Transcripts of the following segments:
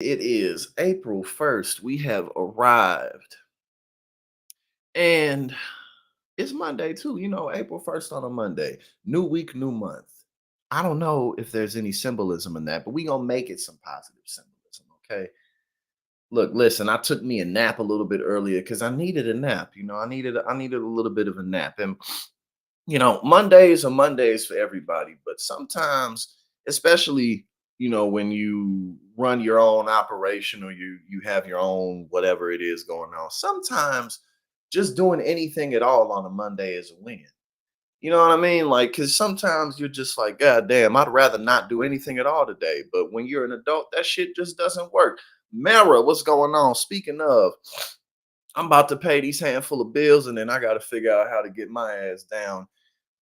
It is April 1st. We have arrived. And it's Monday too. April 1st on a Monday. New week, new month. I don't know if there's any symbolism in that, but we gonna make it some positive symbolism, okay? Look, listen, I took me a nap a little bit earlier because I needed a nap. I needed a little bit of a nap. And Mondays are Mondays for everybody, but sometimes, especially, when you run your own operation or you have your own whatever it is going on, sometimes just doing anything at all on a Monday is a win. You know what I mean? Like, because sometimes you're just like, God damn, I'd rather not do anything at all today. But when you're an adult, that shit just doesn't work. Mara, what's going on? Speaking of, I'm about to pay these handful of bills, and then I got to figure out how to get my ass down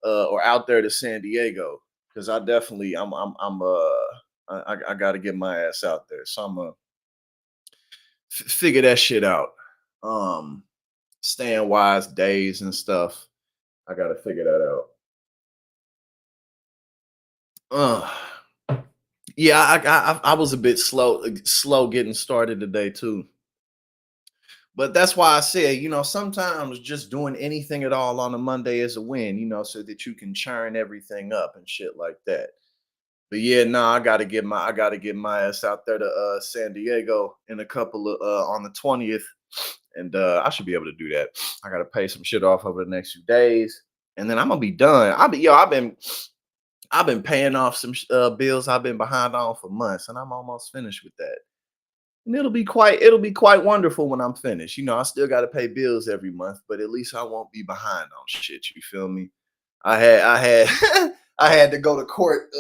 or out there to San Diego because I got to get my ass out there. So I'm gonna figure that shit out. Um, Staying wise days and stuff. I got to figure that out. Yeah, I was a bit slow getting started today too. But that's why I said, sometimes just doing anything at all on a Monday is a win, so that you can churn everything up and shit like that. But yeah, no, I gotta get my ass out there to San Diego in a couple of on the 20th. And I should be able to do that. I gotta pay some shit off over the next few days. And then I'm gonna be done. I've been paying off some bills I've been behind on for months, and I'm almost finished with that. And it'll be quite wonderful when I'm finished. I still gotta pay bills every month, but at least I won't be behind on shit. You feel me? I had I had to go to court.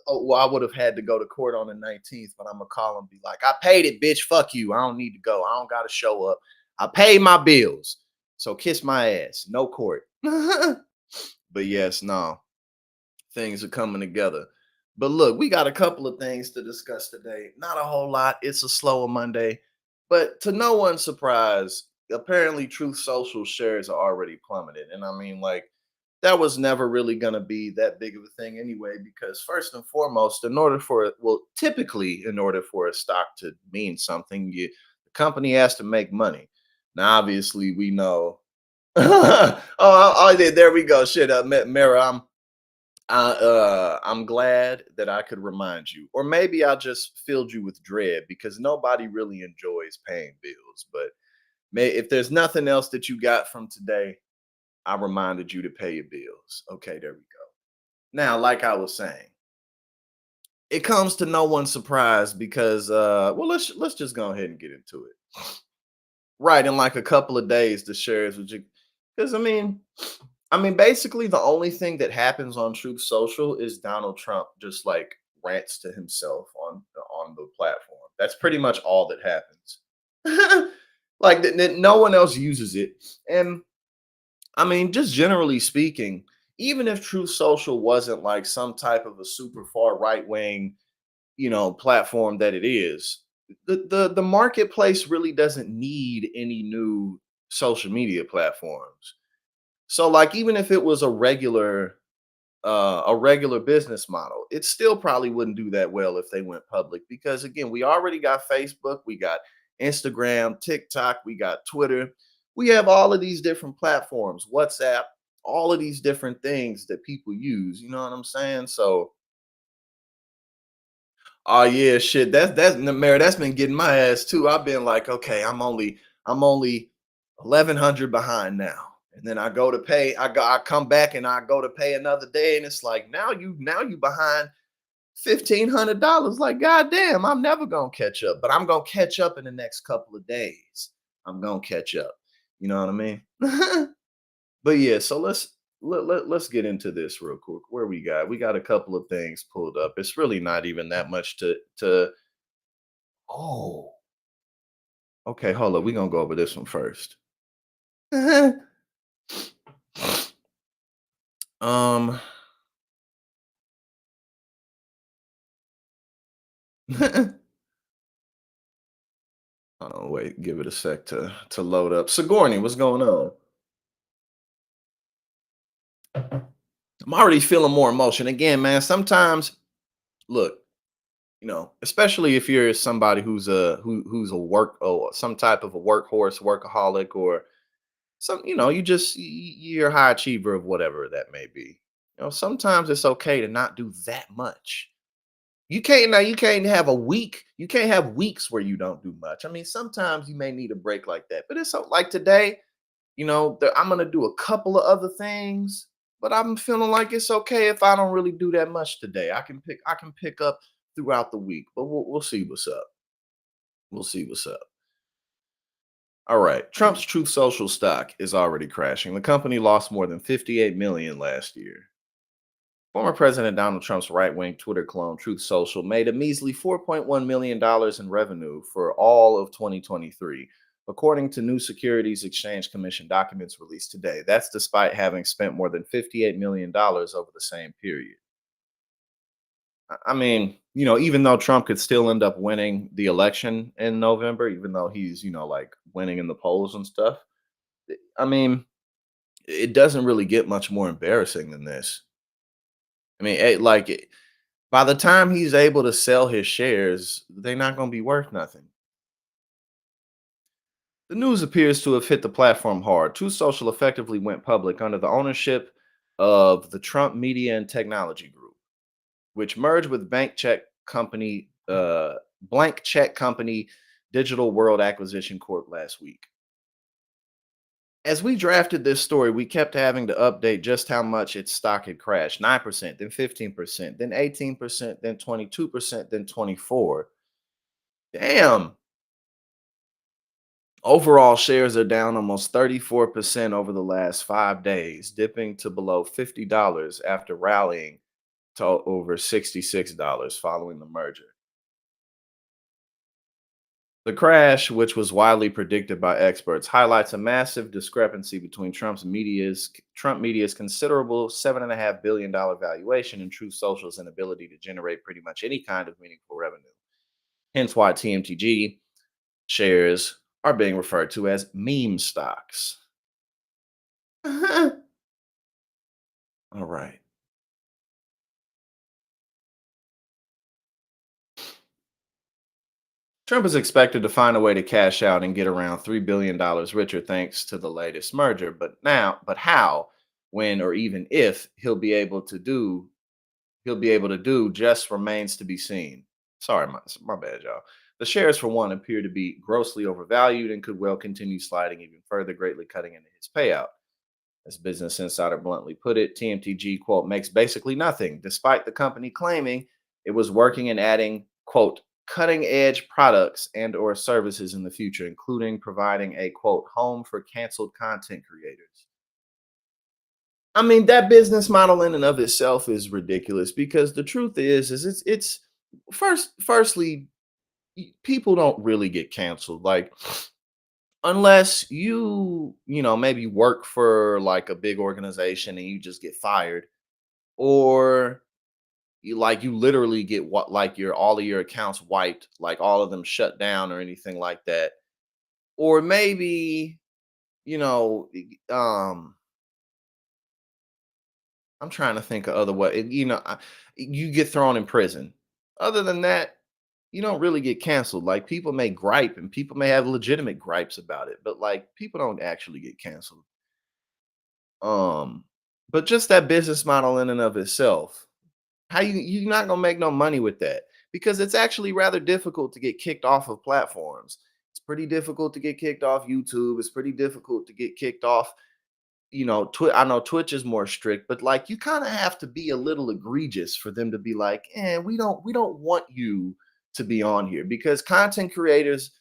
Well, I would have had to go to court on the 19th, but I'm gonna call and be like, I paid it, bitch. Fuck you. I don't need to go. I don't gotta show up. I paid my bills. So kiss my ass. No court. But yes, no. Things are coming together. But look, we got a couple of things to discuss today. Not a whole lot. It's a slower Monday. But to no one's surprise, apparently Truth Social shares are already plummeted. And I mean, like, that was never really going to be that big of a thing anyway, because first and foremost, typically, in order for a stock to mean something, the company has to make money. Now, obviously, we know. There we go. Shit, Mara, I'm glad that I could remind you, or maybe I just filled you with dread because nobody really enjoys paying bills. But if there's nothing else that you got from today, I reminded you to pay your bills. Okay, there we go. Now, like I was saying, it comes to no one's surprise because well, let's just go ahead and get into it. Right, in like a couple of days, the shares would because I mean, basically the only thing that happens on Truth Social is Donald Trump just like rants to himself on the platform. That's pretty much all that happens. Like no one else uses it. And I mean, just generally speaking, even if Truth Social wasn't like some type of a super far right wing, platform that it is, the marketplace really doesn't need any new social media platforms. So like even if it was a regular business model, it still probably wouldn't do that well if they went public because again, we already got Facebook, we got Instagram, TikTok, we got Twitter. We have all of these different platforms, WhatsApp, all of these different things that people use, you know what I'm saying? So, oh yeah, shit, that's Mary, that's been getting my ass too. I've been like, okay, I'm only 1,100 behind now. And then I go to pay, I come back and I go to pay another day, and it's like now you behind $1,500. Like, goddamn, I'm never gonna catch up, but I'm gonna catch up in the next couple of days. I'm gonna catch up. You know what I mean? But yeah, so let's get into this real quick. Where we got a couple of things pulled up. It's really not even that much to oh, okay, hold up. We're gonna go over this one first. um Hold on, wait, give it a sec to load up. Sigourney, what's going on? I'm already feeling more emotion. Again, man, sometimes look, especially if you're somebody who's a work or some type of a workhorse, workaholic, or some, you just you're a high achiever of whatever that may be. Sometimes it's okay to not do that much. You can't have a week. You can't have weeks where you don't do much. I mean, sometimes you may need a break like that. But it's like today, I'm gonna do a couple of other things, but I'm feeling like it's okay if I don't really do that much today. I can pick up throughout the week, but we'll see what's up. We'll see what's up. All right. Trump's Truth Social stock is already crashing. The company lost more than 58 million last year. Former President Donald Trump's right wing Twitter clone, Truth Social, made a measly $4.1 million in revenue for all of 2023, according to new Securities Exchange Commission documents released today. That's despite having spent more than $58 million over the same period. I mean, even though Trump could still end up winning the election in November, even though he's, like winning in the polls and stuff, I mean, it doesn't really get much more embarrassing than this. I mean, by the time he's able to sell his shares, they're not going to be worth nothing. The news appears to have hit the platform hard. True Social effectively went public under the ownership of the Trump Media and Technology Group, which merged with blank check company Digital World Acquisition Corp last week. As we drafted this story, we kept having to update just how much its stock had crashed: 9%, then 15%, then 18%, then 22%, then 24. Damn. Overall, shares are down almost 34% over the last 5 days, dipping to below $50 after rallying to over $66 following the merger. The crash, which was widely predicted by experts, highlights a massive discrepancy between Trump Media's considerable $7.5 billion valuation and Truth Social's inability to generate pretty much any kind of meaningful revenue. Hence why TMTG shares are being referred to as meme stocks. All right. Trump is expected to find a way to cash out and get around $3 billion richer thanks to the latest merger. But how, when, or even if he'll be able to do just remains to be seen. Sorry, my bad, y'all. The shares, for one, appear to be grossly overvalued and could well continue sliding even further, greatly cutting into his payout. As Business Insider bluntly put it, TMTG, quote, makes basically nothing, despite the company claiming it was working and adding, quote, cutting edge products and or services in the future, including providing a, quote, home for canceled content creators. I mean, that business model in and of itself is ridiculous because the truth is it's firstly, people don't really get canceled. Like, unless maybe work for like a big organization and you just get fired, or you literally get what, like, your all of your accounts wiped, like all of them shut down or anything like that. Or maybe, you know, I'm trying to think of other way. You get thrown in prison. Other than that, you don't really get canceled. Like, people may gripe and people may have legitimate gripes about it, but like, people don't actually get canceled. Um, but just that business model in and of itself, how you're not gonna make no money with that, because it's actually rather difficult to get kicked off of platforms. It's pretty difficult to get kicked off YouTube. It's pretty difficult to get kicked off. I know Twitch is more strict, but like, you kind of have to be a little egregious for them to be like, we don't want you to be on here, because content creators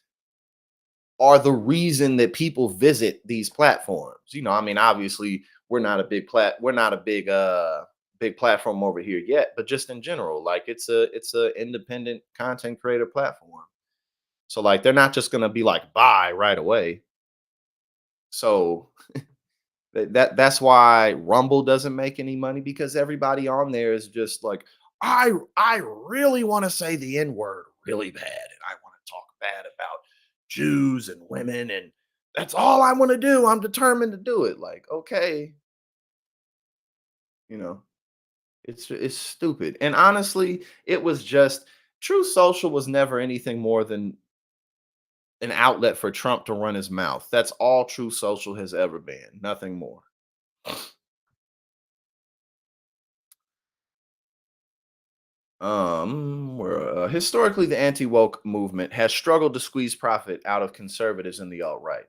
are the reason that people visit these platforms. I mean, obviously, we're not a big platform over here yet, but just in general, like, it's a independent content creator platform. So like, they're not just gonna be like buy right away. So that's why Rumble doesn't make any money, because everybody on there is just like, I really want to say the N word really bad, and I want to talk bad about Jews and women, and that's all I want to do. I'm determined to do it. Like, okay, you know, it's stupid. And honestly, it was just True Social was never anything more than an outlet for Trump to run his mouth. That's all True Social has ever been, nothing more. Historically, the anti woke movement has struggled to squeeze profit out of conservatives in the alt right.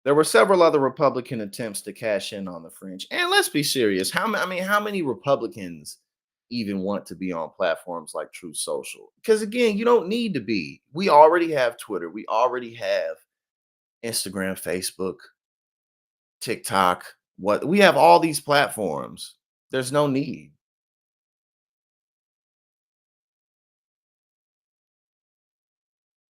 There were several other Republican attempts to cash in on the fringe. And let's be serious. How many Republicans even want to be on platforms like True Social? Because again, you don't need to be. We already have Twitter. We already have Instagram, Facebook, TikTok. What we have all these platforms. There's no need.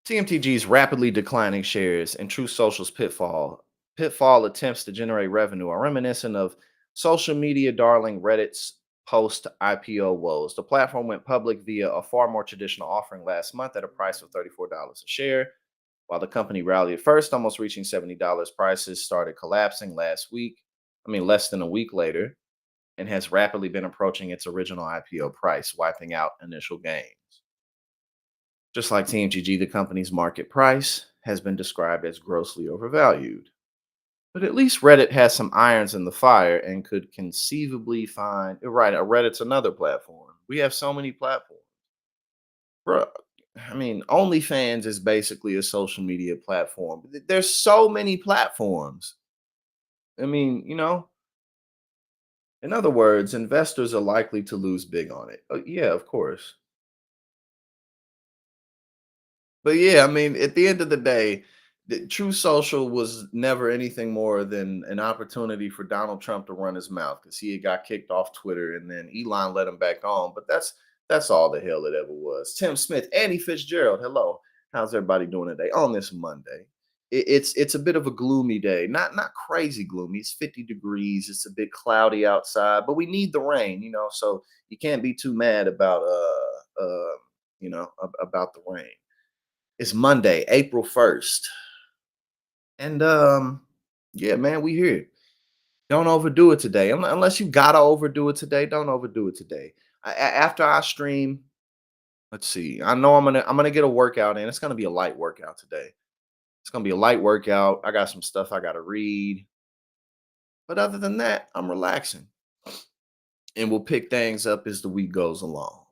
TMTG's rapidly declining shares and True Social's pitfall attempts to generate revenue are reminiscent of social media darling Reddit's post IPO woes. The platform went public via a far more traditional offering last month at a price of $34 a share. While the company rallied at first, almost reaching $70, prices started collapsing last week. Less than a week later, and has rapidly been approaching its original IPO price, wiping out initial gains. Just like TMGG, the company's market price has been described as grossly overvalued. But at least Reddit has some irons in the fire and could conceivably find right. Reddit's another platform. We have so many platforms. Bruh, OnlyFans is basically a social media platform. There's so many platforms. In other words, investors are likely to lose big on it. Yeah, of course. But yeah, at the end of the day, the True Social was never anything more than an opportunity for Donald Trump to run his mouth because he had got kicked off Twitter and then Elon let him back on. But that's all the hell it ever was. Tim Smith, Andy Fitzgerald, hello. How's everybody doing today on this Monday? It's a bit of a gloomy day, not crazy gloomy. It's 50 degrees. It's a bit cloudy outside, but we need the rain, so you can't be too mad about about the rain. It's Monday, April 1st. And yeah, man, we here. Don't overdo it today. Unless you gotta overdo it today, don't overdo it today. After I stream, let's see. I know I'm gonna get a workout in. It's gonna be a light workout today. It's gonna be a light workout. I got some stuff I gotta read. But other than that, I'm relaxing. And we'll pick things up as the week goes along.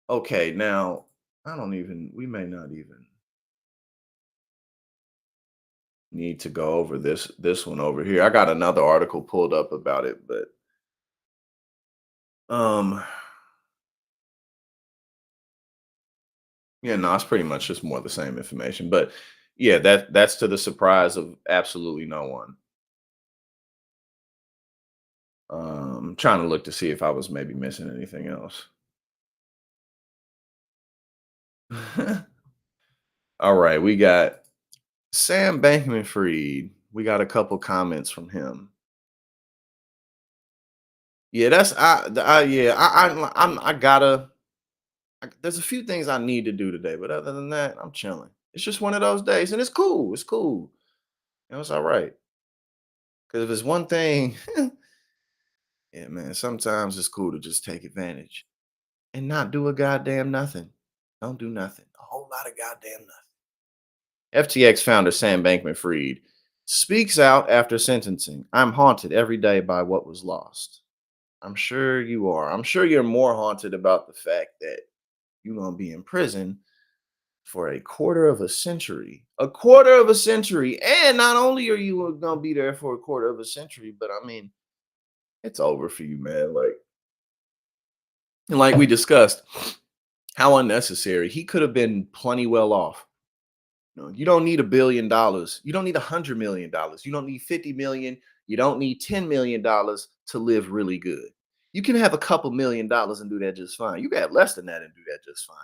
Okay, now we may not even need to go over this one over here. I got another article pulled up about it, but um yeah, no, it's pretty much just more of the same information. But yeah, that's to the surprise of absolutely no one. Trying to look to see if I was maybe missing anything else. All right, we got Sam Bankman Fried. We got a couple comments from him. Yeah, that's I yeah, I gotta there's a few things I need to do today, but other than that, I'm chilling. It's just one of those days, and it's cool. It's cool. It's all right. Because if it's one thing, yeah, man, sometimes it's cool to just take advantage and not do a goddamn nothing. Don't do nothing. A whole lot of goddamn nothing. FTX founder Sam Bankman Fried speaks out after sentencing. I'm haunted every day by what was lost. I'm sure you are. I'm sure you're more haunted about the fact that you're going to be in prison for a quarter of a century. A quarter of a century. And not only are you going to be there for a quarter of a century, but it's over for you, man. And like we discussed, how unnecessary. He could have been plenty well off. You don't need $1 billion. You don't need $100 million. You don't need 50 million. You don't need $10 million to live really good. You can have a couple $1 million and do that just fine. You can have less than that and do that just fine.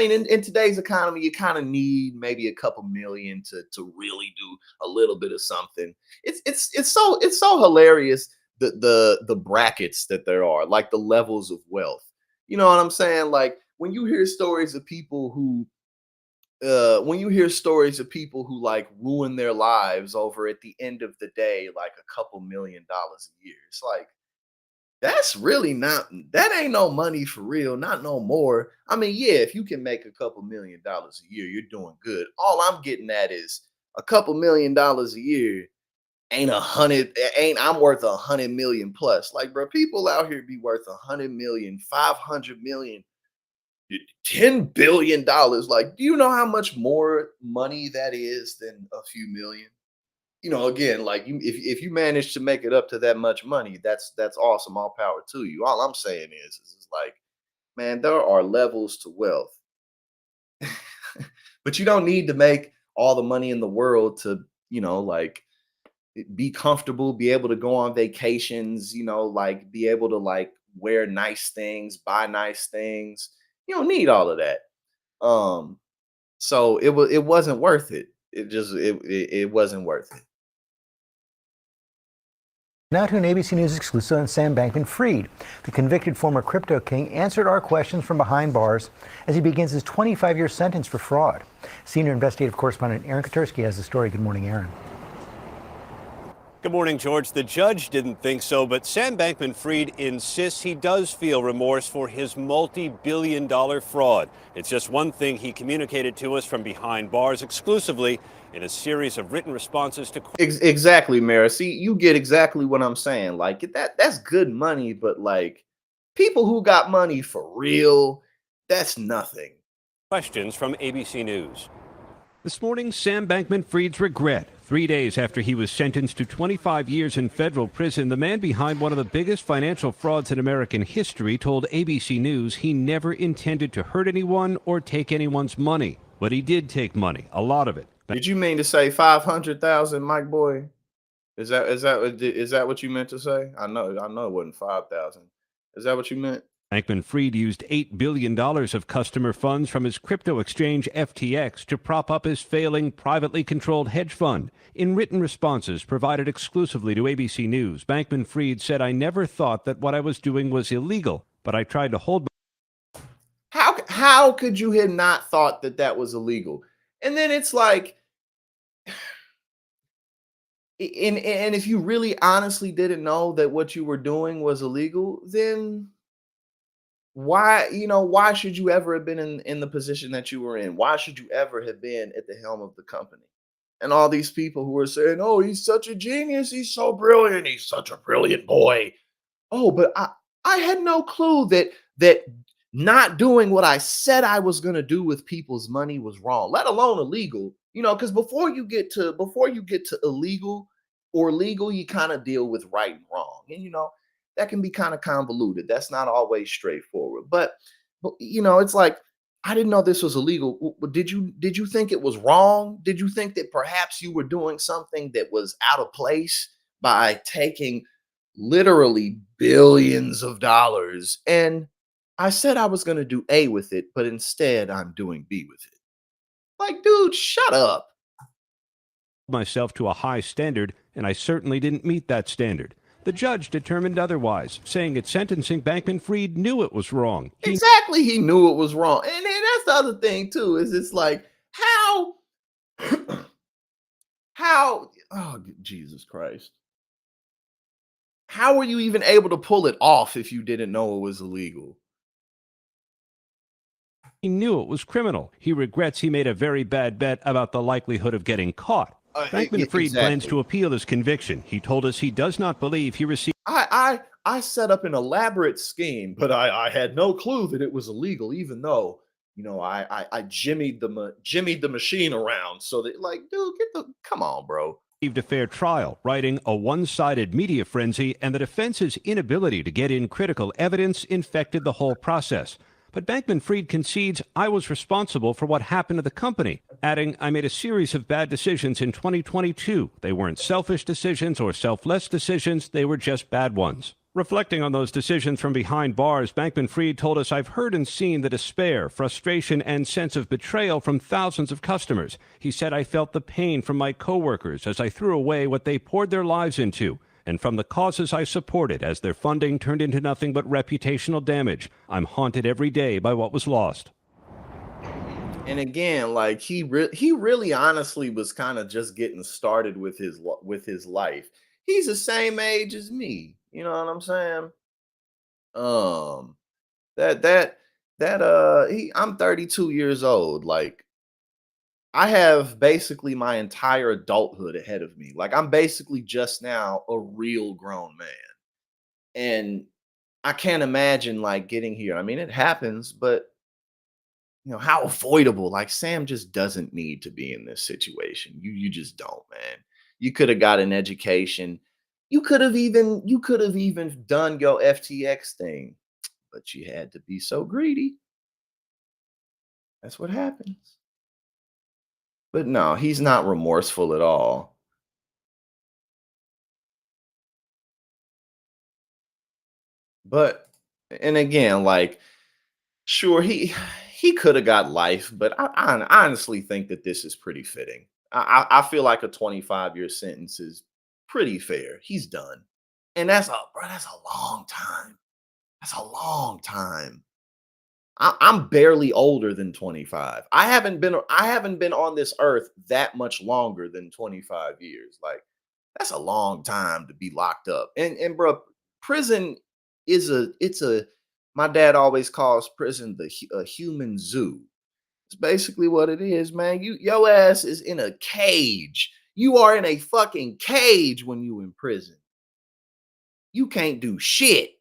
In today's economy, you kind of need maybe a couple million to really do a little bit of something. It's so hilarious the brackets that there are, like the levels of wealth. You know what I'm saying? Like when you hear stories of people who like ruin their lives over at the end of the day, like a couple $1 million a year, it's like, That's really not that ain't no money for real, not no more. I mean, yeah, if you can make a couple $1,000,000 a year, you're doing good. All I'm getting at is a couple $1,000,000 a year ain't I'm worth 100 million plus. Like, bro, people out here be worth 100 million, 500 million, $10 billion. Like, do you know how much more money that is than a few million? Again, like if you manage to make it up to that much money, that's awesome. All power to you. All I'm saying is like, man, there are levels to wealth, but you don't need to make all the money in the world to, like be comfortable, be able to go on vacations, like be able to like wear nice things, buy nice things. You don't need all of that. Um, so it wasn't worth it. It wasn't worth it. Now to an ABC News exclusive on Sam Bankman-Fried. The convicted former crypto king answered our questions from behind bars as he begins his 25-year sentence for fraud. Senior investigative correspondent Aaron Katursky has the story. Good morning, Aaron. Good morning, George. The judge didn't think so, but Sam Bankman-Fried insists he does feel remorse for his multi-billion-dollar fraud. It's just one thing he communicated to us from behind bars exclusively in a series of written responses to Exactly, Mara. See, you get exactly what I'm saying. Like that's good money, but like people who got money for real, that's nothing. questions from ABC News. This morning, Sam Bankman-Fried's regret. 3 days after he was sentenced to 25 years in federal prison, the man behind one of the biggest financial frauds in American history told ABC News he never intended to hurt anyone or take anyone's money. But he did take money, a lot of it. Did you mean to say 500,000, Mike boy? Is that what you meant to say? I know it wasn't 5,000. Is that what you meant? Bankman-Fried used $8 billion of customer funds from his crypto exchange FTX to prop up his failing privately controlled hedge fund. In written responses provided exclusively to ABC News, Bankman-Fried said, "I never thought that what I was doing was illegal, but I tried to hold." How could you have not thought that that was illegal? And then it's like, and if you really honestly didn't know that what you were doing was illegal, then why should you ever have been in the position that you were in? Why should you ever have been at the helm of the company? And all these people who are saying, "Oh, he's such a genius, he's so brilliant, he's such a brilliant boy." Oh, but I had no clue that not doing what I said I was going to do with people's money was wrong, let alone illegal. Because before you get to illegal or legal, you kind of deal with right and wrong, and that can be kind of convoluted. That's not always straightforward. But it's like I didn't know this was illegal. Did you think it was wrong? Did you think that perhaps you were doing something that was out of place by taking literally billions of dollars? And I said I was going to do A with it, but instead I'm doing B with it. Like, dude, shut up. Myself to a high standard, and I certainly didn't meet that standard. The judge determined otherwise, saying at sentencing Bankman-Fried knew it was wrong. Exactly, he knew it was wrong. And then that's the other thing too, is it's like, how how oh Jesus Christ. How were you even able to pull it off if you didn't know it was illegal? He knew it was criminal. He regrets he made a very bad bet about the likelihood of getting caught. Bankman-Fried plans to appeal his conviction. He told us he does not believe he received. I set up an elaborate scheme, but I had no clue that it was illegal, even though I jimmied the machine around so that, like, dude, come on, bro. A fair trial, writing a one-sided media frenzy, and the defense's inability to get in critical evidence infected the whole process. But Bankman-Fried concedes, "I was responsible for what happened to the company," adding, "I made a series of bad decisions in 2022. They weren't selfish decisions or selfless decisions. They were just bad ones." Reflecting on those decisions from behind bars, Bankman-Fried told us, "I've heard and seen the despair, frustration, and sense of betrayal from thousands of customers." He said, "I felt the pain from my coworkers as I threw away what they poured their lives into, and from the causes I supported as their funding turned into nothing but reputational damage. I'm haunted every day by what was lost." And again, like he really honestly was kind of just getting started with his life. He's the same age as me. You know what I'm saying? Um, that I'm 32 years old. Like, I have basically my entire adulthood ahead of me. Like, I'm basically just now a real grown man. And I can't imagine like getting here. I mean, it happens, but how avoidable. Like, Sam just doesn't need to be in this situation. You just don't, man. You could have got an education. You could have even done your FTX thing, but you had to be so greedy. That's what happens. But no, he's not remorseful at all. But and again, like, sure, he could have got life, but I honestly think that this is pretty fitting. I feel like a 25-year sentence is pretty fair. He's done, and that's a long time. That's a long time. I'm barely older than 25. I haven't been on this earth that much longer than 25 years. Like, that's a long time to be locked up. And bro, prison it's a my dad always calls prison a human zoo. It's basically what it is, man. Your ass is in a cage. You are in a fucking cage when you in prison. You can't do shit.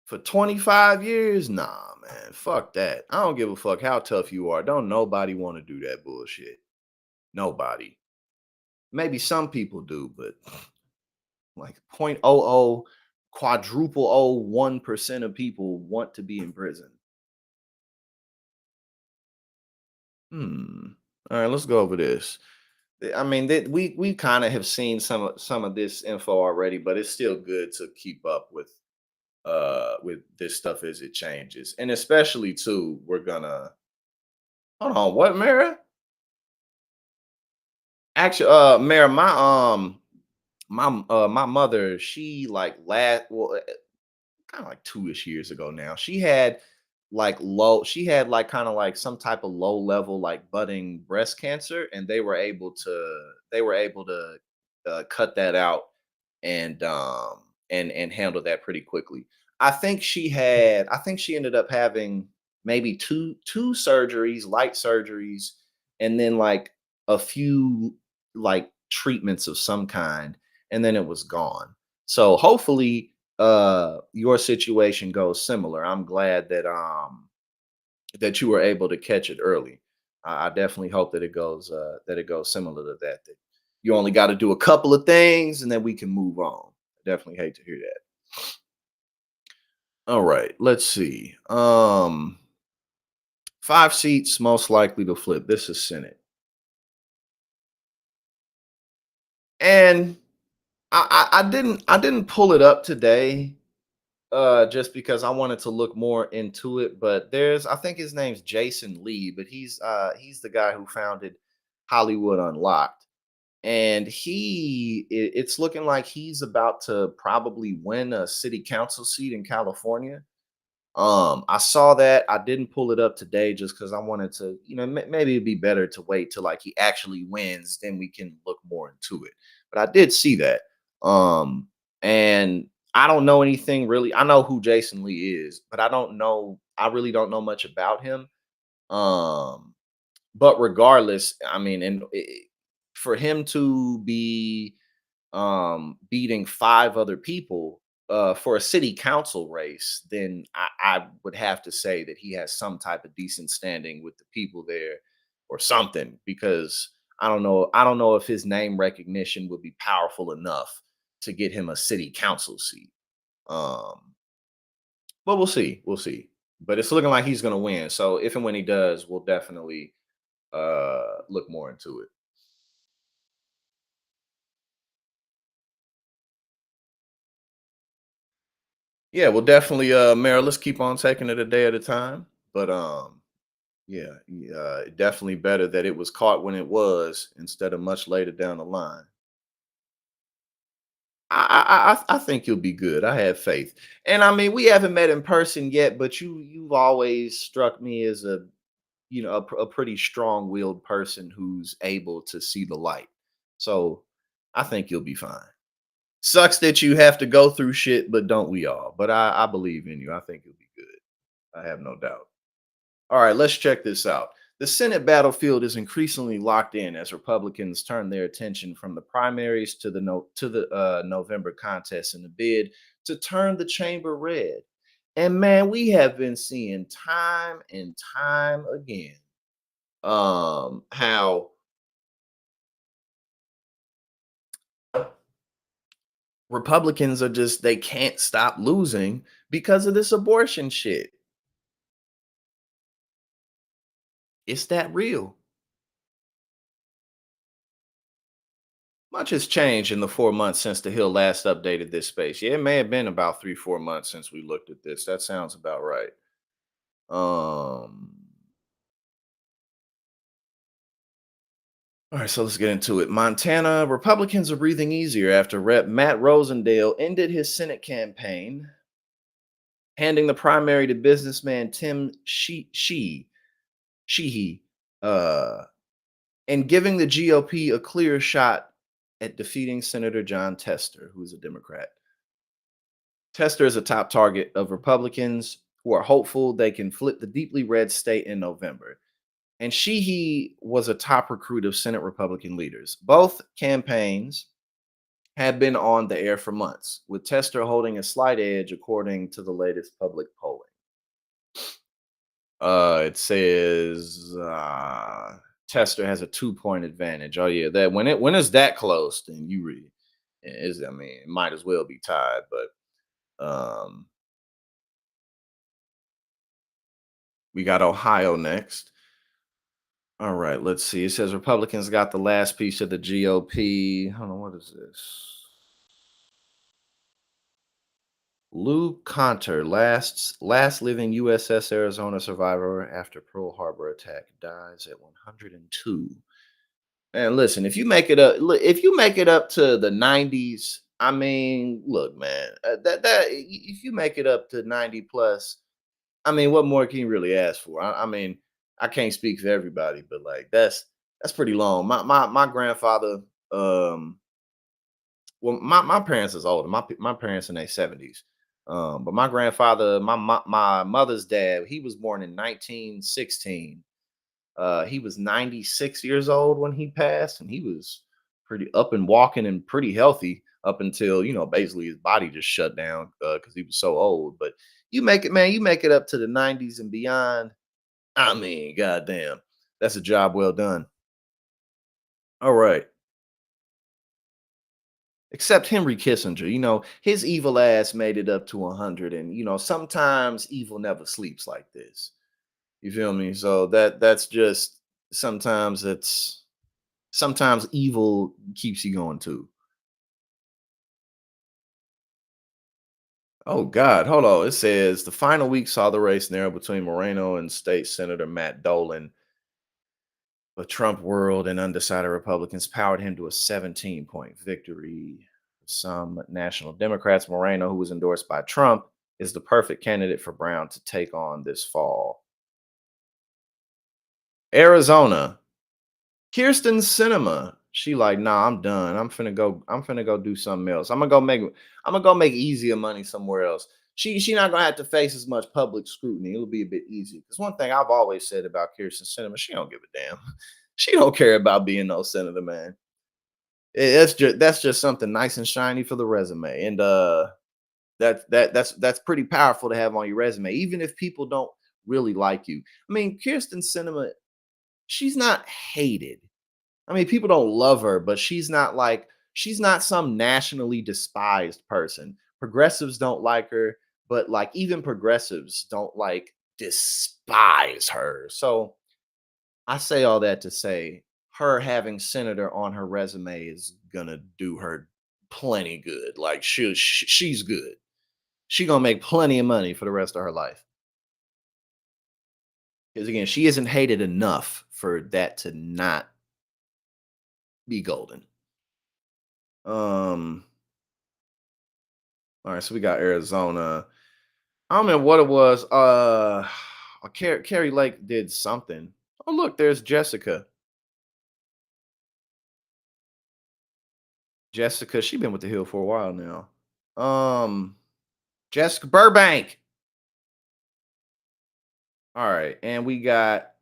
For 25 years? Nah, man. Fuck that. I don't give a fuck how tough you are. Don't nobody want to do that bullshit. Nobody. Maybe some people do, but like point oh oh quadruple 1% of people want to be in prison. Hmm. All right, let's go over this. I mean, that we kind of have seen some of this info already, but it's still good to keep up with this stuff as it changes. And especially too, we're gonna hold on, what, Mara? Actually, Mara, my mother, she like last well, kind of like 2-ish years ago now. She had like kind of like some type of low level like budding breast cancer, and they were able to cut that out and handle that pretty quickly. I think she ended up having maybe two surgeries, light surgeries, and then like a few like treatments of some kind, and then it was gone. So hopefully your situation goes similar. I'm glad that you were able to catch it early. I definitely hope that it goes similar to that. That you only got to do a couple of things and then we can move on. Definitely hate to hear that. All right, let's see. 5 seats most likely to flip. This is Senate. And I didn't pull it up today just because I wanted to look more into it. But I think his name's Jason Lee, but he's the guy who founded Hollywood Unlocked. And it's looking like he's about to probably win a city council seat in California. I saw that. I didn't pull it up today just because I wanted to, maybe it'd be better to wait till like he actually wins, then we can look more into it. But I did see that. And I don't know anything really. I know who Jason Lee is, but I really don't know much about him. Um, but regardless, I mean, for him to be beating 5 other people for a city council race, then I would have to say that he has some type of decent standing with the people there or something, because I don't know if his name recognition would be powerful enough to get him a city council seat. Um, but we'll see. We'll see. But it's looking like he's gonna win. So if and when he does, we'll definitely look more into it. Yeah, well, definitely, Mara. Let's keep on taking it a day at a time. But yeah, definitely better that it was caught when it was instead of much later down the line. I think you'll be good. I have faith, and I mean, we haven't met in person yet, but you've always struck me as a pretty strong willed person who's able to see the light. So I think you'll be fine. Sucks that you have to go through shit, but don't we all? But I believe in you. I think you'll be good. I have no doubt. All right, let's check this out. The Senate battlefield is increasingly locked in as Republicans turn their attention from the primaries to the November contest in the bid to turn the chamber red. And man, we have been seeing time and time again how Republicans are just they can't stop losing because of this abortion shit. It's that real. Much has changed in the 4 months since the Hill last updated this space. Yeah, it may have been about 3, 4 months since we looked at this. That sounds about right. Um, all right, so let's get into it. Montana Republicans are breathing easier after Rep. Matt Rosendale ended his Senate campaign, handing the primary to businessman Tim Sheehy, uh, and giving the GOP a clear shot at defeating Senator John Tester, who's a Democrat. Tester is a top target of Republicans who are hopeful they can flip the deeply red state in November. And Sheehy was a top recruit of Senate Republican leaders. Both campaigns had been on the air for months, with Tester holding a slight edge according to the latest public polling. It says Tester has a 2 point advantage. Oh yeah, that when it's that close, then you read is I mean, it might as well be tied, but we got Ohio next. All right, let's see. It says Republicans got the last piece of the GOP. Hold on, what is this? Lou Conter, last living USS Arizona survivor after Pearl Harbor attack, dies at 102. And listen, if you make it up to the 90s, I mean, look, man, if you make it up to 90 plus, I mean, what more can you really ask for? I mean, I can't speak for everybody, but like that's pretty long. My grandfather, well, my parents is older. My parents in their 70s. But my grandfather, my mother's dad, he was born in 1916. He was 96 years old when he passed, and he was pretty up and walking and pretty healthy up until basically his body just shut down because he was so old. But you make it, man. You make it up to the 90s and beyond. I mean, goddamn, that's a job well done. All right. Except Henry Kissinger, his evil ass made it up to 100, and sometimes evil never sleeps like this. You feel me? So that's just sometimes evil keeps you going too. Oh God, hold on. It says the final week saw the race narrow between Moreno and State Senator Matt Dolan, but Trump world and undecided Republicans powered him to a 17-point victory. Some national Democrats, Moreno, who was endorsed by Trump, is the perfect candidate for Brown to take on this fall. Arizona, Kirsten Cinema. She like, nah, I'm done. I'm finna go do something else. I'm gonna go make easier money somewhere else. She not gonna have to face as much public scrutiny. It'll be a bit easier. Because one thing I've always said about Kirsten Cinema, she don't give a damn. She don't care about being no senator, man. That's just something nice and shiny for the resume. And that's pretty powerful to have on your resume, even if people don't really like you. I mean, Kirsten Cinema, she's not hated. I mean, people don't love her, but she's not some nationally despised person. Progressives don't like her, but like even progressives don't like despise her. So I say all that to say her having senator on her resume is gonna do her plenty good. Like she's good. She gonna make plenty of money for the rest of her life. Because again, she isn't hated enough for that to not be golden. Um, all right, so we got Arizona. I don't remember what it was. Carrie Lake did something. Oh, look, there's Jessica. Jessica, she been with the Hill for a while now. Jessica Burbank. All right, and we got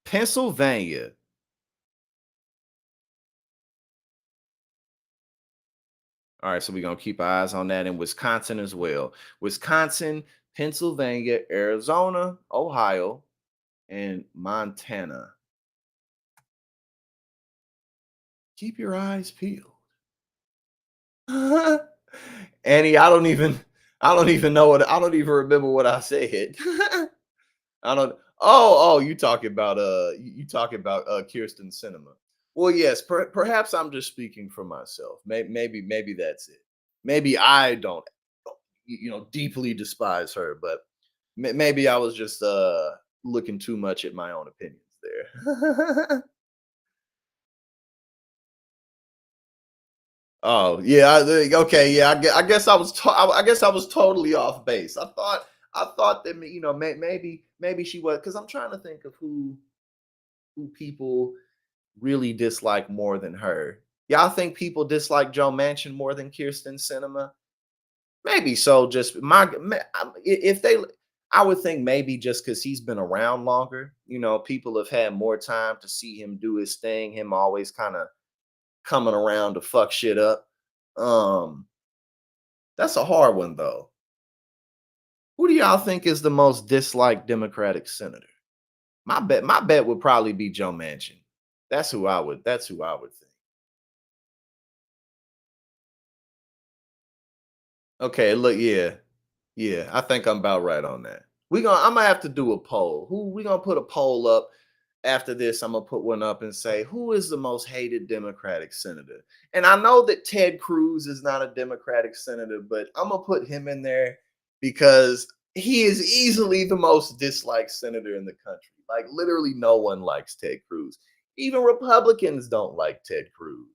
Pennsylvania. All right, so we're gonna keep our eyes on that in Wisconsin as well. Wisconsin, Pennsylvania, Arizona, Ohio, and Montana. Keep your eyes peeled. Annie, I don't even know what I don't even remember what I said. I don't you talking about you talking about Kirsten Cinema. Well, yes, perhaps I'm just speaking for myself. Maybe that's it. Maybe I don't deeply despise her, but maybe I was just looking too much at my own opinions there. Oh, yeah, okay, yeah, I guess I guess I was totally off base. I thought that maybe she was, because I'm trying to think of who people really dislike more than her. Y'all think people dislike Joe Manchin more than Kirsten Cinema? Maybe so. Just if they, I would think maybe just because he's been around longer. People have had more time to see him do his thing. Him always kind of coming around to fuck shit up. Um, that's a hard one though. Who do y'all think is the most disliked Democratic senator? My bet would probably be Joe Manchin. That's who I would think. Okay, look, yeah. Yeah, I think I'm about right on that. I'm gonna have to do a poll. Who we gonna put a poll up after this? I'm gonna put one up and say who is the most hated Democratic senator. And I know that Ted Cruz is not a Democratic senator, but I'm gonna put him in there because he is easily the most disliked senator in the country. Like literally, no one likes Ted Cruz. Even Republicans don't like Ted Cruz.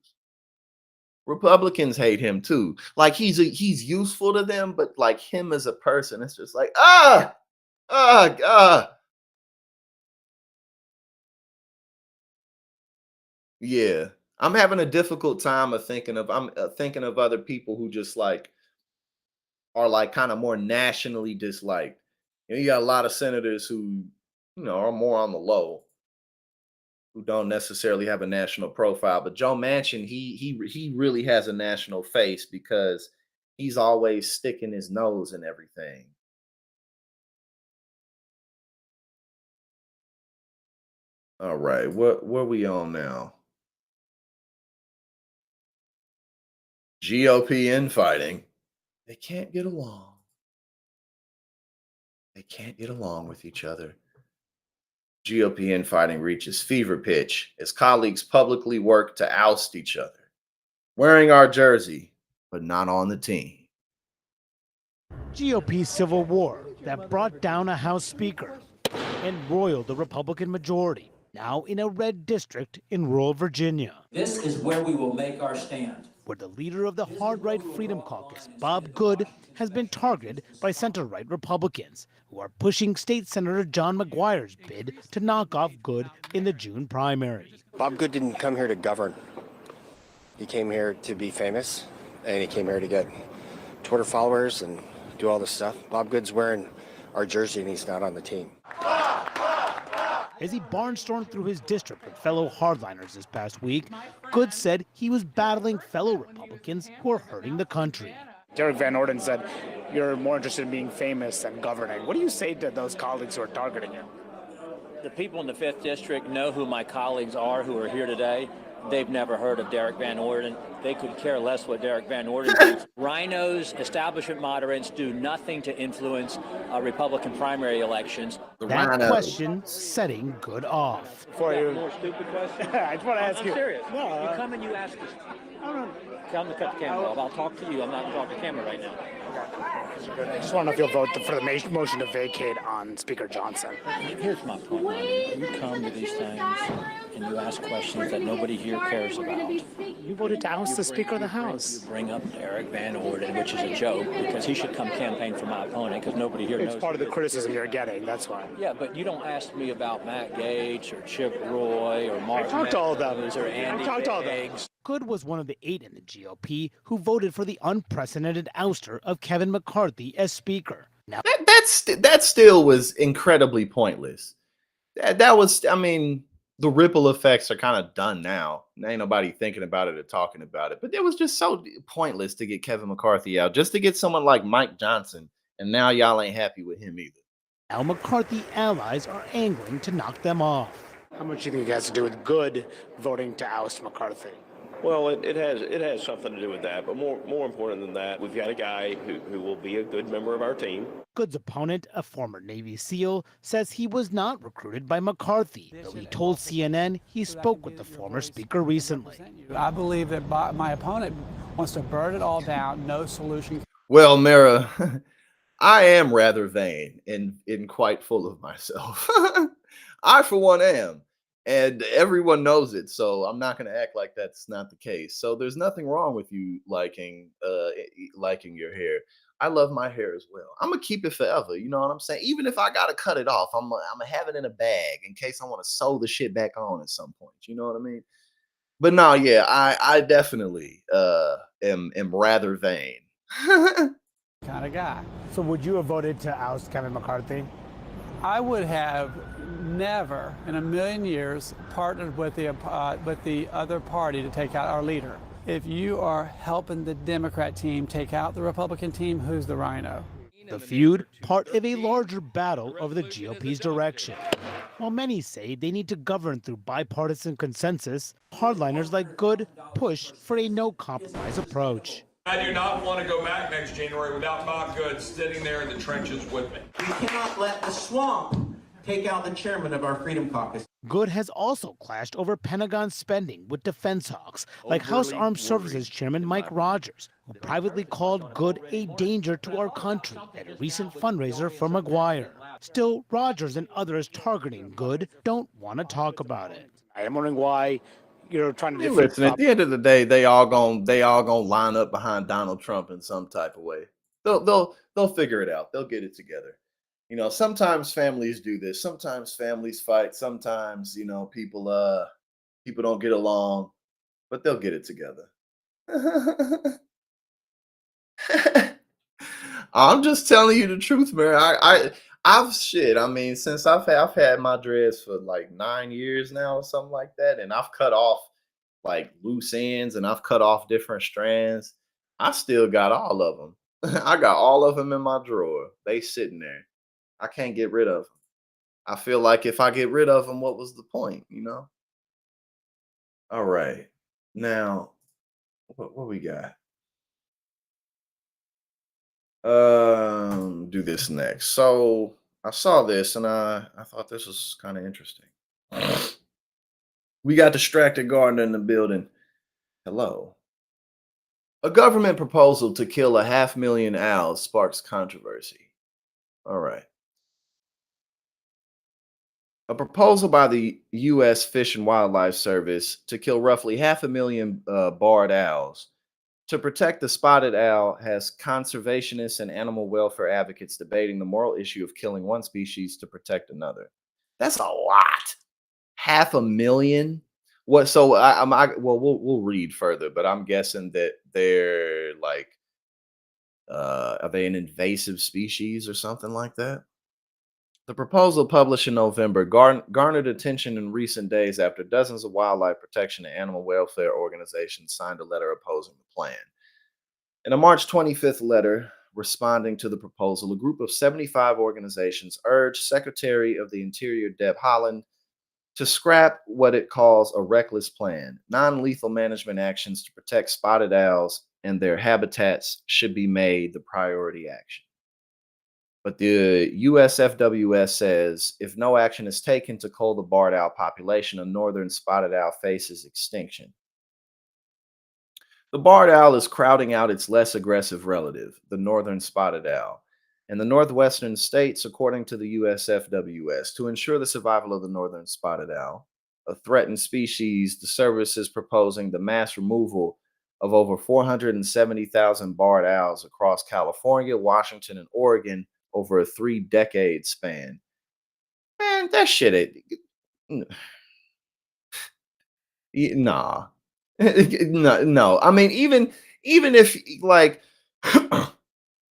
Republicans hate him too. Like he's useful to them, but like him as a person, it's just like ah, ah. Yeah, I'm having a difficult time of thinking of I'm thinking of other people who just like are like kind of more nationally disliked. You got a lot of senators who are more on the low, who don't necessarily have a national profile. But Joe Manchin, he really has a national face because he's always sticking his nose in everything. All right, what we on now? GOP infighting. They can't get along. They can't get along with each other. GOP infighting reaches fever pitch as colleagues publicly work to oust each other, wearing our jersey, but not on the team. GOP civil war that brought down a House Speaker and roiled the Republican majority, now in a red district in rural Virginia. This is where we will make our stand. Where the leader of the hard-right Freedom Caucus, Bob Good, has been targeted by center-right Republicans who are pushing State Senator John McGuire's bid to knock off Good in the June primary. Bob Good didn't come here to govern. He came here to be famous, and he came here to get Twitter followers and do all this stuff. Bob Good's wearing our jersey, and he's not on the team. As he barnstormed through his district with fellow hardliners this past week, Good said he was battling fellow Republicans who are hurting the country. Derek Van Orden said, you're more interested in being famous than governing. What do you say to those colleagues who are targeting you? The people in the 5th District know who my colleagues are who are here today. They've never heard of Derek Van Orden. They could care less what Derek Van Orden thinks. Rhinos, establishment moderates do nothing to influence Republican primary elections. That question setting Good off. For you. More stupid question? I just want to ask I'm you. serious. No, You come and you ask us. I'm going to cut the camera off. I'll talk to you. I'm not going to talk to the camera right now. I just want to know if you'll vote for the motion to vacate on Speaker Johnson. Here's my point, Ryan. You come to these things and you ask questions that nobody here cares about. You voted to oust the Speaker of the House. You bring up Derek Van Orden, which is a joke, because he should come campaign for my opponent, because nobody here knows. It's part of the criticism you're getting, that's why. Yeah, but you don't ask me about Matt Gaetz or Chip Roy or Mark talked to all of them. Meadows or Andy I talked to all of them. Biggs. Good was one of the 8 in the GOP who voted for the unprecedented ouster of Kevin McCarthy as Speaker. Now, That still was incredibly pointless. That was, I mean, the ripple effects are kind of done now. Ain't nobody thinking about it or talking about it. But it was just so pointless to get Kevin McCarthy out, just to get someone like Mike Johnson. And now y'all ain't happy with him either. Now McCarthy allies are angling to knock them off. How much do you think it has to do with Good voting to oust McCarthy? Well, it has something to do with that, but more important than that, we've got a guy who will be a good member of our team. Good's opponent, a former Navy SEAL, says he was not recruited by McCarthy, though he told CNN he spoke with the former speaker recently. I believe that my opponent wants to burn it all down, no solution. Well, Mara, I am rather vain and quite full of myself. I, for one, am. And everyone knows it, so I'm not going to act like that's not the case. So there's nothing wrong with you liking your hair. I love my hair as well. I'm gonna keep it forever. You know what I'm saying? Even if I gotta cut it off, I'm gonna have it in a bag in case I want to sew the shit back on at some point. You know what I mean? But no, yeah, I definitely am rather vain. Kind of guy. So would you have voted to oust Kevin McCarthy? I would have never in a million years partnered with the other party to take out our leader. If you are helping the Democrat team take out the Republican team, who's the rhino? The feud, part of a larger battle over the GOP's direction. While many say they need to govern through bipartisan consensus, hardliners like Good push for a no-compromise approach. I do not want to go back next January without Bob Good sitting there in the trenches with me. We cannot let the swamp take out the chairman of our Freedom Caucus. Good has also clashed over Pentagon spending with defense hawks like House Armed Services Chairman Mike Rogers, who privately called Good a danger to our country at a recent fundraiser for McGuire. Still, Rogers and others targeting Good don't want to talk about it. I'm wondering why you're trying to defeat Listen, at the end of the day, they all gonna line up behind Donald Trump in some type of way. They'll figure it out. They'll get it together. You know, sometimes families do this. Sometimes families fight. Sometimes, you know, people don't get along, but they'll get it together. I'm just telling you the truth, man. I've shit. I mean, since I've had my dreads for like 9 years now or something like that, and I've cut off like loose ends and I've cut off different strands. I still got all of them. I got all of them in my drawer. They sitting there. I can't get rid of them. I feel like if I get rid of them, what was the point, you know? All right. Now, what we got? Do this next. So I saw this and I thought this was kind of interesting. We got distracted gardener in the building. Hello. A government proposal to kill 500,000 owls sparks controversy. All right. A proposal by the U.S. Fish and Wildlife Service to kill roughly 500,000 barred owls to protect the spotted owl has conservationists and animal welfare advocates debating the moral issue of killing one species to protect another. That's a lot. 500,000. What? So well, we'll read further, but I'm guessing that they're like, are they an invasive species or something like that? The proposal, published in November, garnered attention in recent days after dozens of wildlife protection and animal welfare organizations signed a letter opposing the plan. In a March 25th letter responding to the proposal, a group of 75 organizations urged Secretary of the Interior Deb Haaland to scrap what it calls a reckless plan. Non-lethal management actions to protect spotted owls and their habitats should be made the priority action. But the USFWS says if no action is taken to cull the barred owl population, a northern spotted owl faces extinction. The barred owl is crowding out its less aggressive relative, the northern spotted owl, and the northwestern states, according to the USFWS. To ensure the survival of the northern spotted owl, a threatened species, the service is proposing the mass removal of over 470,000 barred owls across California, Washington, and Oregon over a 3-decade span. Man, that shit ain't. Nah. No, no. I mean, even if like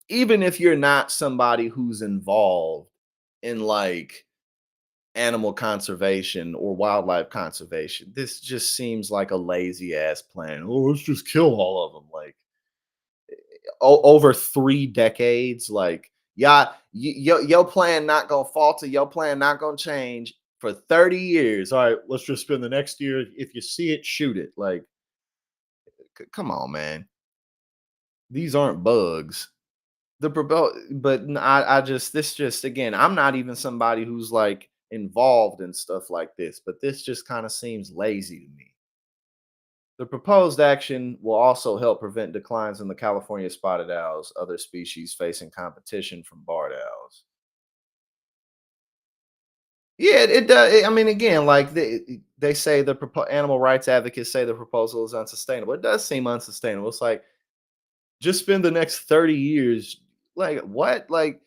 even if you're not somebody who's involved in like animal conservation or wildlife conservation, this just seems like a lazy ass plan. Oh, let's just kill all of them. Like over 3 decades, like yeah, your plan not gonna falter, your plan not gonna change for 30 years. All right, let's just spend the next year. If you see it, shoot it. Like, come on, man. These aren't bugs. But I just this just again, I'm not even somebody who's like involved in stuff like this, but this just kind of seems lazy to me. The proposed action will also help prevent declines in the California spotted owls, other species facing competition from barred owls. Yeah, it does. I mean, again, like they say animal rights advocates say the proposal is unsustainable. It does seem unsustainable. It's like just spend the next 30 years. Like what? Like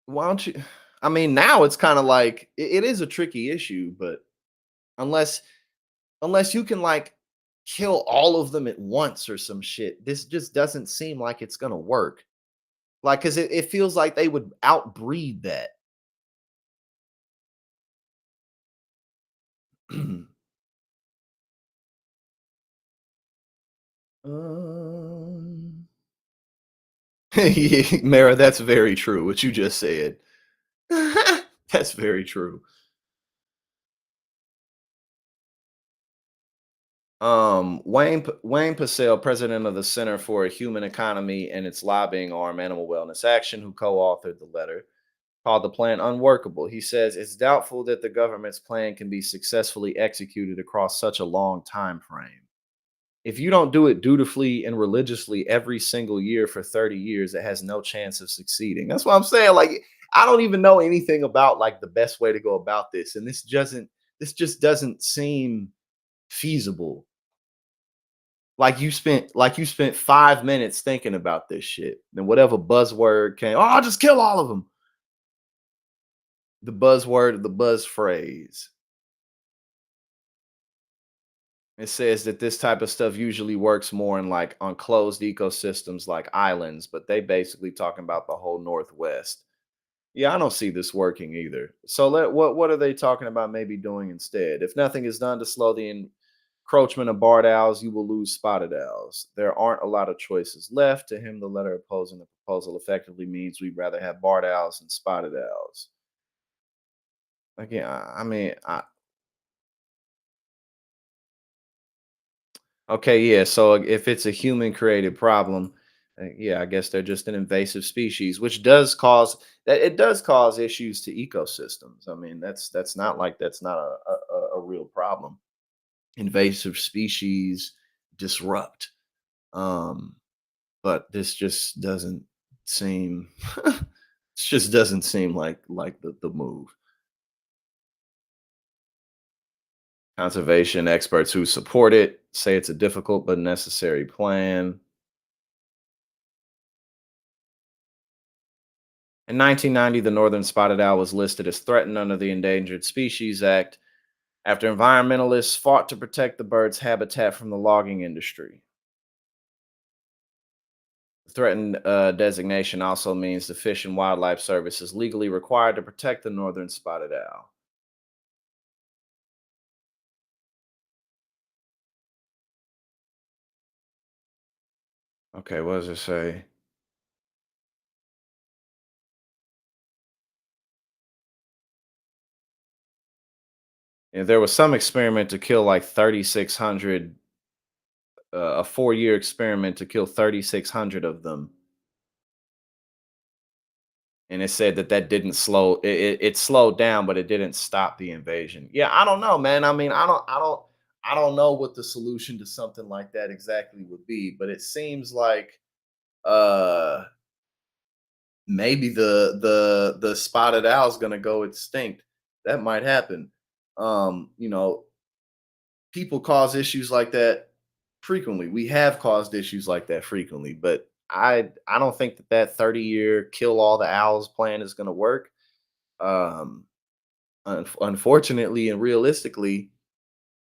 why don't you? I mean, now it's kind of like it is a tricky issue, but unless you can like kill all of them at once or some shit, this just doesn't seem like it's gonna work. Like, cause it feels like they would outbreed that. um, yeah, Mara, that's very true. What you just said. That's very true. Wayne Pacell, president of the Center for a Human Economy and its lobbying arm, Animal Wellness Action, who co-authored the letter, called the plan unworkable. He says it's doubtful that the government's plan can be successfully executed across such a long time frame. If you don't do it dutifully and religiously every single year for 30 years, it has no chance of succeeding. That's what I'm saying. Like, I don't even know anything about like the best way to go about this. And this just doesn't seem feasible. Like you spent 5 minutes thinking about this shit. And whatever buzzword came, oh, I'll just kill all of them. The buzzword, the buzz phrase. It says that this type of stuff usually works more in like on closed ecosystems like islands, but they basically talking about the whole Northwest. Yeah, I don't see this working either. So what are they talking about maybe doing instead? If nothing is done to slow the encroachment of barred owls, you will lose spotted owls. There aren't a lot of choices left. To him, the letter opposing the proposal effectively means we'd rather have barred owls than spotted owls. Again, I mean, okay, yeah. So if it's a human created problem, yeah, I guess they're just an invasive species, which does cause that it does cause issues to ecosystems. I mean, that's not like that's not a real problem. Invasive species disrupt. Um, but this just doesn't seem it just doesn't seem like the move. Conservation experts who support it say it's a difficult but necessary plan. In 1990, the northern spotted owl was listed as threatened under the Endangered Species Act after environmentalists fought to protect the bird's habitat from the logging industry. The threatened designation also means the Fish and Wildlife Service is legally required to protect the northern spotted owl. Okay, what does it say? Yeah, there was some experiment to kill like 3,600, a 4-year experiment to kill 3,600 of them. And it said that that didn't slow it slowed down, but it didn't stop the invasion. Yeah, I don't know, man. I mean, I don't know what the solution to something like that exactly would be, but it seems like uh maybe the spotted owl is gonna go extinct. That might happen. You know, people cause issues like that frequently. We have caused issues like that frequently, but I don't think that 30-year kill all the owls plan is going to work. Um, unfortunately and realistically,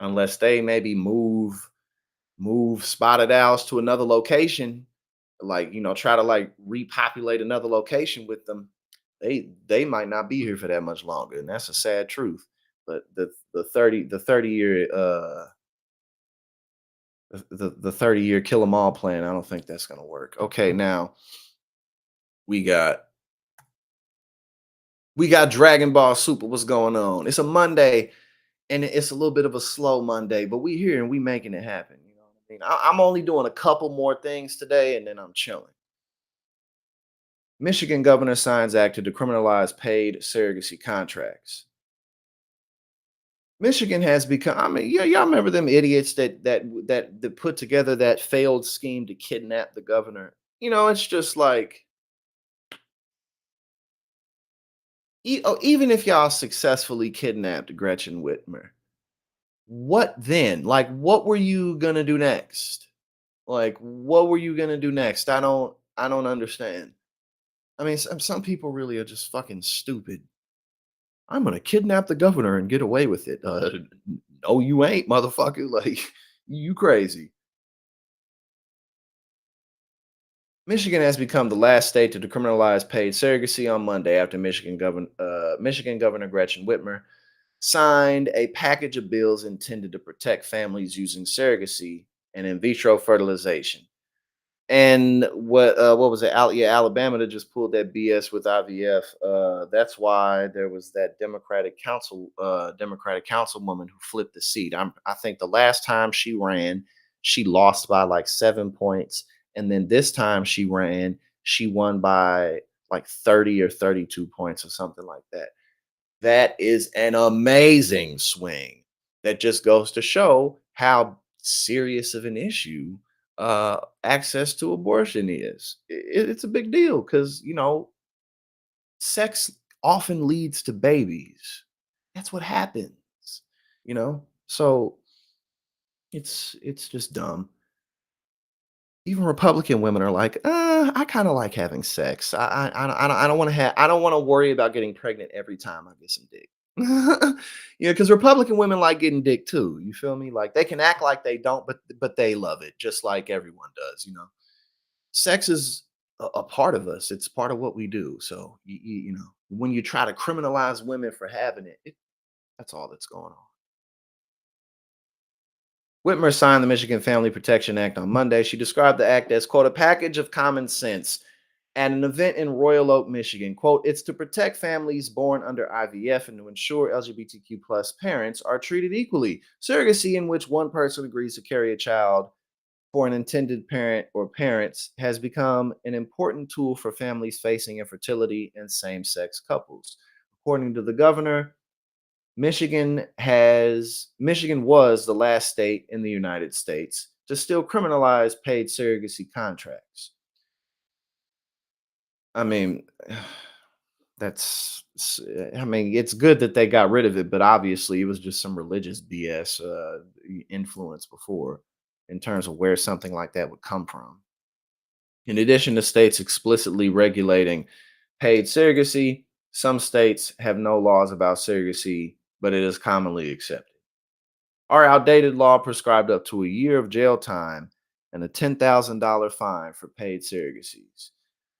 unless they maybe move spotted owls to another location, like, try to like repopulate another location with them. They might not be here for that much longer, and that's a sad truth. But the 30 year the 30-year kill them all plan, I don't think that's gonna work. Okay, now we got Dragon Ball Super. What's going on? It's a Monday, and it's a little bit of a slow Monday, but we here and we making it happen. You know what I mean? I'm only doing a couple more things today, and then I'm chilling. Michigan governor signs act to decriminalize paid surrogacy contracts. Michigan has become. I mean, yeah, y'all remember them idiots that put together that failed scheme to kidnap the governor. It's just like, even if y'all successfully kidnapped Gretchen Whitmer, what then? Like, what were you gonna do next? Like, what were you gonna do next? I don't understand. I mean, some people really are just fucking stupid. I'm gonna kidnap the governor and get away with it. No, you ain't, motherfucker. Like, you crazy. Michigan has become the last state to decriminalize paid surrogacy on Monday after Michigan Governor Gretchen Whitmer signed a package of bills intended to protect families using surrogacy and in vitro fertilization. And what was it? Yeah, Alabama that just pulled that BS with IVF. That's why there was that Democratic councilwoman who flipped the seat. I think the last time she ran, she lost by like 7 points, and then this time she ran, she won by like 30 or 32 points or something like that. That is an amazing swing. That just goes to show how serious of an issue access to abortion is. It's a big deal because, sex often leads to babies. That's what happens, So it's just dumb. Even Republican women are like, I kind of like having sex. I don't want to I don't want to worry about getting pregnant every time I get some dick. Because Republican women like getting dick too. You feel me? Like they can act like they don't, but they love it just like everyone does. Sex is a part of us. It's part of what we do. So when you try to criminalize women for having it, that's all that's going on. Whitmer signed the Michigan Family Protection Act on Monday. She described the act as, quote, a package of common sense at an event in Royal Oak, Michigan. Quote, it's to protect families born under IVF and to ensure LGBTQ plus parents are treated equally. Surrogacy, in which one person agrees to carry a child for an intended parent or parents, has become an important tool for families facing infertility and same-sex couples. According to the governor, Michigan was the last state in the United States to still criminalize paid surrogacy contracts. I mean, it's good that they got rid of it, but obviously it was just some religious BS influence before in terms of where something like that would come from. In addition to states explicitly regulating paid surrogacy, some states have no laws about surrogacy, but it is commonly accepted. Our outdated law prescribed up to a year of jail time and a $10,000 fine for paid surrogacies.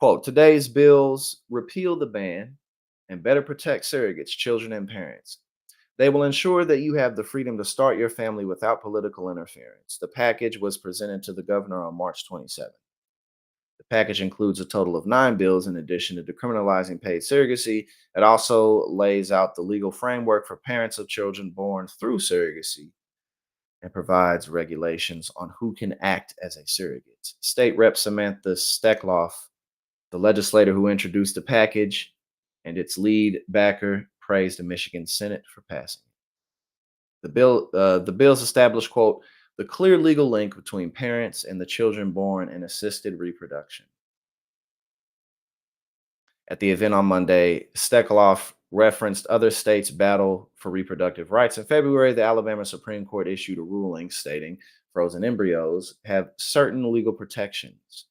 Quote, today's bills repeal the ban and better protect surrogates, children, and parents. They will ensure that you have the freedom to start your family without political interference. The package was presented to the governor on March 27th. The package includes a total of 9 bills in addition to decriminalizing paid surrogacy. It also lays out the legal framework for parents of children born through surrogacy and provides regulations on who can act as a surrogate. State Rep Samantha Steckloff, the legislator who introduced the package, and its lead backer praised the Michigan Senate for passing it. The bills establish, quote, the clear legal link between parents and the children born in assisted reproduction. At the event on Monday, Steckloff referenced other states' battle for reproductive rights. In February, the Alabama Supreme Court issued a ruling stating frozen embryos have certain legal protections,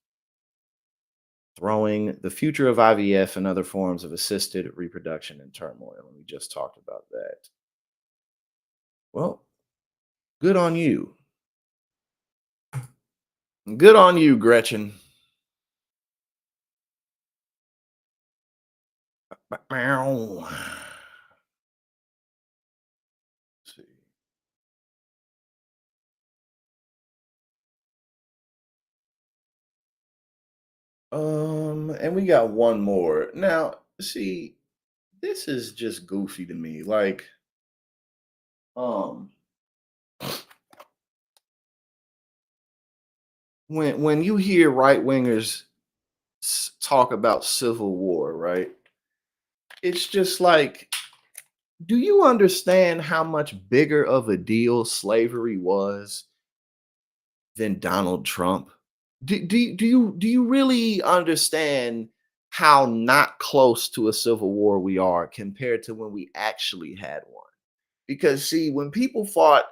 throwing the future of IVF and other forms of assisted reproduction in turmoil. And we just talked about that. Well, Good on you. Good on you, Gretchen. Meow. See. And we got one more. Now, see, this is just goofy to me. Like, um, when you hear right wingers talk about civil war, right? It's just like, do you understand how much bigger of a deal slavery was than Donald Trump? Do you really understand how not close to a civil war we are compared to when we actually had one? Because see, when people fought,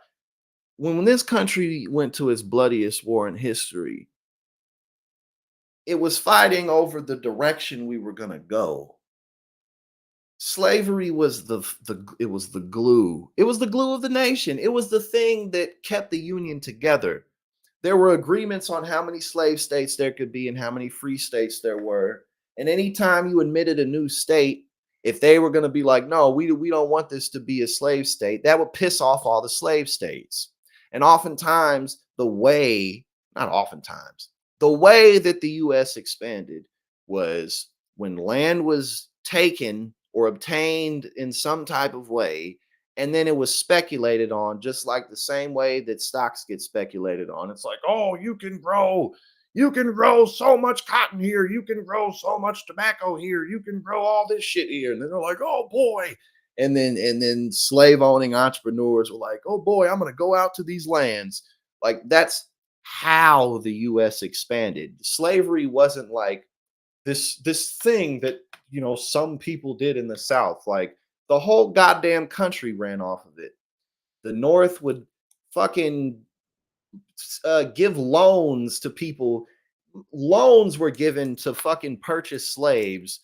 when this country went to its bloodiest war in history, it was fighting over the direction we were going to go. Slavery was it was the glue. It was the glue of the nation. It was the thing that kept the union together. There were agreements on how many slave states there could be and how many free states there were. And anytime you admitted a new state, if they were going to be like, no, we don't want this to be a slave state, that would piss off all the slave states. And oftentimes, not oftentimes, the way that the US expanded was when land was taken or obtained in some type of way, and then it was speculated on, just like the same way that stocks get speculated on. It's like, oh, you can grow so much cotton here, you can grow so much tobacco here, you can grow all this shit here. And then they're like, oh boy. And then slave owning entrepreneurs were like, oh boy, I'm gonna go out to these lands. Like, that's how the US expanded. Slavery wasn't like this thing that, some people did in the South. Like, the whole goddamn country ran off of it. The North would fucking give loans to people. Loans were given to fucking purchase slaves.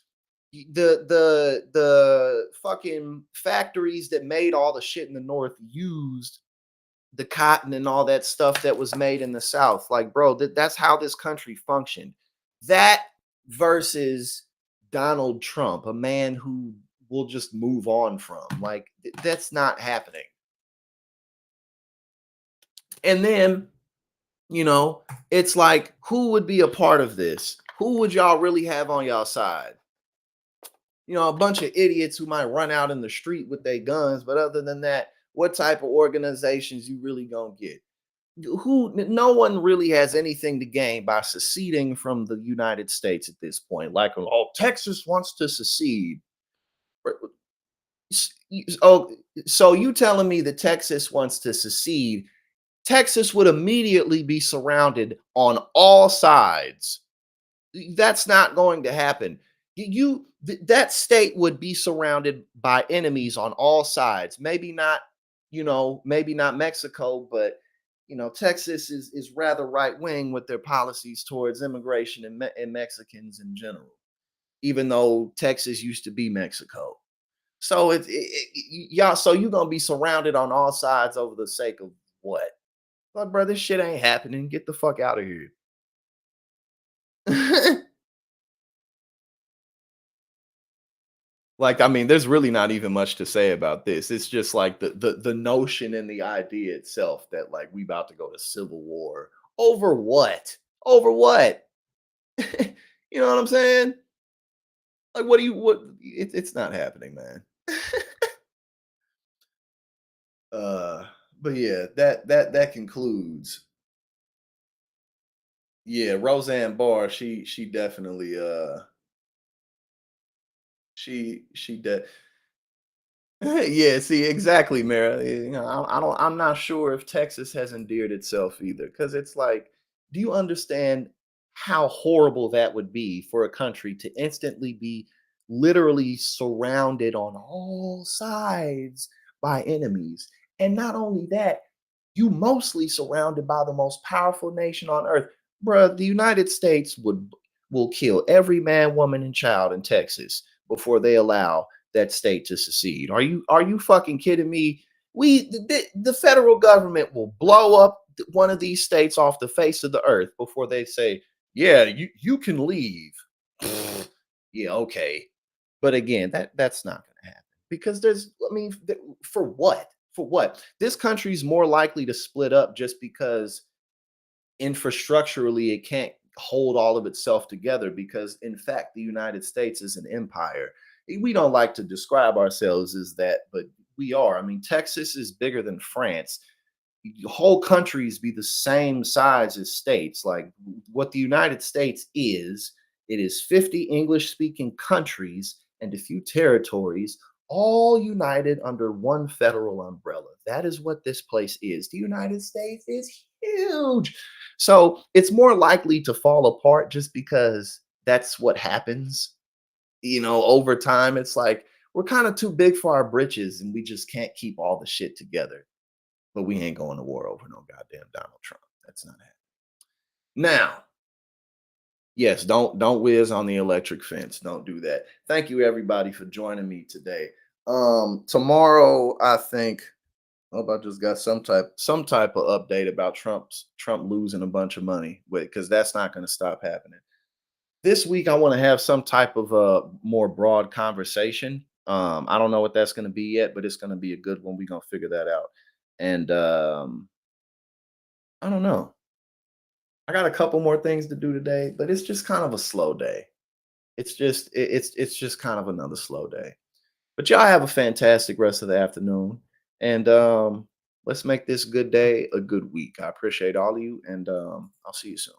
The fucking factories that made all the shit in the North used the cotton and all that stuff that was made in the South. Like, bro, that's how this country functioned. That versus Donald Trump, a man who will just move on from. Like, that's not happening. And then, it's like, who would be a part of this? Who would y'all really have on y'all side? A bunch of idiots who might run out in the street with their guns. But other than that, what type of organizations you really gonna get? No one really has anything to gain by seceding from the United States at this point. Like, oh, Texas wants to secede. Oh, so you telling me that Texas wants to secede? Texas would immediately be surrounded on all sides. That's not going to happen. That state would be surrounded by enemies on all sides. Maybe not, maybe not Mexico, but Texas is rather right wing with their policies towards immigration and Mexicans in general, even though Texas used to be Mexico. So y'all, so you're gonna be surrounded on all sides over the sake of what? Like, bro, this shit ain't happening. Get the fuck out of here. Like, I mean, there's really not even much to say about this. It's just like the notion and the idea itself that, like, we about to go to civil war over what? Over what? You know what I'm saying? Like, it's not happening, man. But yeah, that concludes. Yeah, Roseanne Barr, she definitely she did. Yeah, see, exactly, Mara. I'm not sure if Texas has endeared itself either, because it's like, do you understand how horrible that would be for a country to instantly be literally surrounded on all sides by enemies? And not only that, you mostly surrounded by the most powerful nation on earth. Bruh, the United States will kill every man, woman, and child in Texas before they allow that state to secede. Are you fucking kidding me? The federal government will blow up one of these states off the face of the earth before they say, yeah, you can leave. Yeah, okay. But again, that's not going to happen because for what? For what? This country is more likely to split up just because infrastructurally it can't hold all of itself together because in fact the United States is an empire. We don't like to describe ourselves as that, but we are. I mean, Texas is bigger than France. Whole countries be the same size as states. Like what the United States is, it is 50 English speaking countries and a few territories, all united under one federal umbrella. That is what this place is. The United States is huge. So it's more likely to fall apart just because that's what happens. Over time, it's like we're kind of too big for our britches and we just can't keep all the shit together. But we ain't going to war over no goddamn Donald Trump. That's not happening. Now, yes, don't whiz on the electric fence. Don't do that. Thank you everybody for joining me today. Tomorrow, I think hope I just got some type of update about Trump losing a bunch of money because that's not going to stop happening. This week, I want to have some type of a more broad conversation. I don't know what that's going to be yet, but it's going to be a good one. We're going to figure that out. And I don't know. I got a couple more things to do today, but it's just kind of a slow day. It's just kind of another slow day. But y'all have a fantastic rest of the afternoon. And let's make this good day a good week. I appreciate all of you, and I'll see you soon.